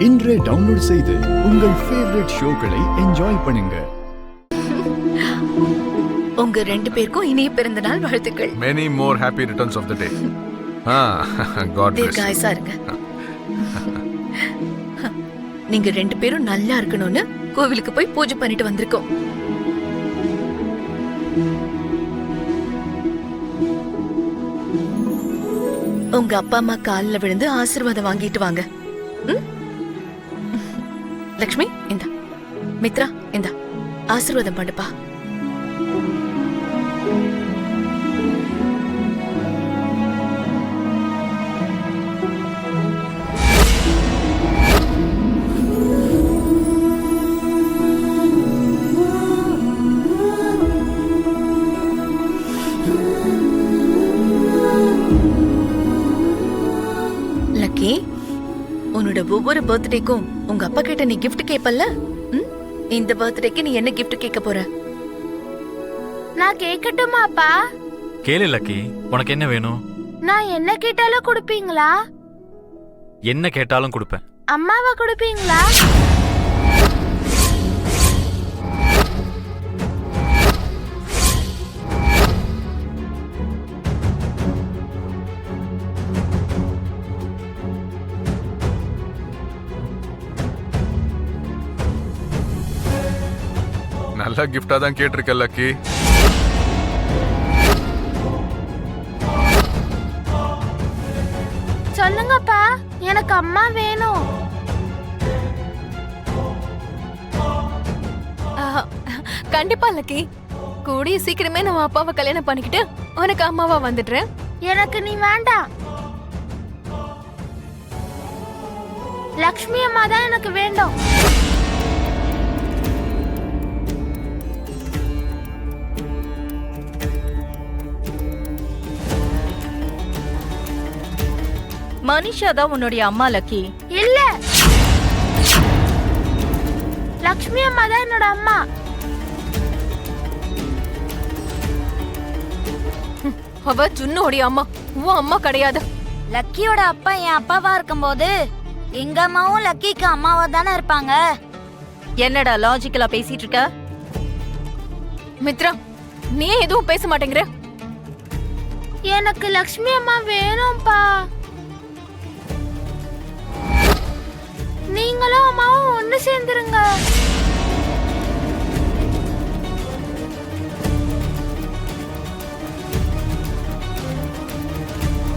இன்றே டவுன்லோட் செய்து உங்கள் ஃபேவரட் ஷோக்களை என்ஜாய் பண்ணுங்க. உங்க ரெண்டு பேருக்கும் இனிய பிறந்த நாள் வாழ்த்துக்கள். Many more happy returns of the day. God bless. தீர்காயுசா இருங்க. நீங்க ரெண்டு பேரும் நல்லா இருக்கணும்னு கோவிலுக்கு போய் பூஜை பண்ணிட்டு வந்திருக்கோம். உங்க அப்பா அம்மா காலில் விழுந்து ஆசீர்வாதம் வாங்கிட்டு வாங்க. லக்ஷ்மி இந்தா, மித்ரா இந்தா, ஆசீர்வாதம் பண்ணுப்பா. லக்கி, உன்னோட ஒவ்வொரு பர்த்டேக்கும் உங்க அப்பா கிட்ட நீ கிஃப்ட் கேப்பல்ல? இந்த பர்த்டேக்கு நீ என்ன கிஃப்ட் கேட்க போற? நான் கேட்கட்டுமா அப்பா? கேளு லக்கி, உனக்கு என்ன வேணும்? நான் என்ன கேட்டாலும் கொடுப்பீங்களா? என்ன கேட்டாலும் கொடுப்பேன். அம்மாவை கொடுப்பீங்களா? நல்ல கிஃப்டா தான் கேட்டிருக்க லக்கி. சொல்லுங்கப்பா, எனக்கு அம்மா வேணும். கண்டிப்பா லக்கி, கூடிய சீக்கிரமே நம்ம அப்பாவை கல்யாணம் பண்ணிக்கிட்டு உனக்கு அம்மாவா வந்துடுறேன். எனக்கு நீ வேண்டாம். லக்ஷ்மி அம்மா தான் எனக்கு வேண்டும். மனிஷா தான் உன்னுடைய அம்மா லக்கி. இல்ல, லக்ஷ்மி அம்மா தான் என்னோட அம்மா. அவ ஜுன்னோடைய அம்மா, உன் அம்மா கிடையாது. லக்கியோட அப்பா என் அப்பாவா இருக்கும்போது எங்க அம்மாவும் லக்கிக்கு அம்மாவா தானே இருப்பாங்க. என்னடா லாஜிக்கலா பேசிட்டு இருக்க? மித்ரா, நீ எதுவும் பேச மாட்டேங்கிற? எனக்கு லக்ஷ்மி அம்மா வேணும்பா.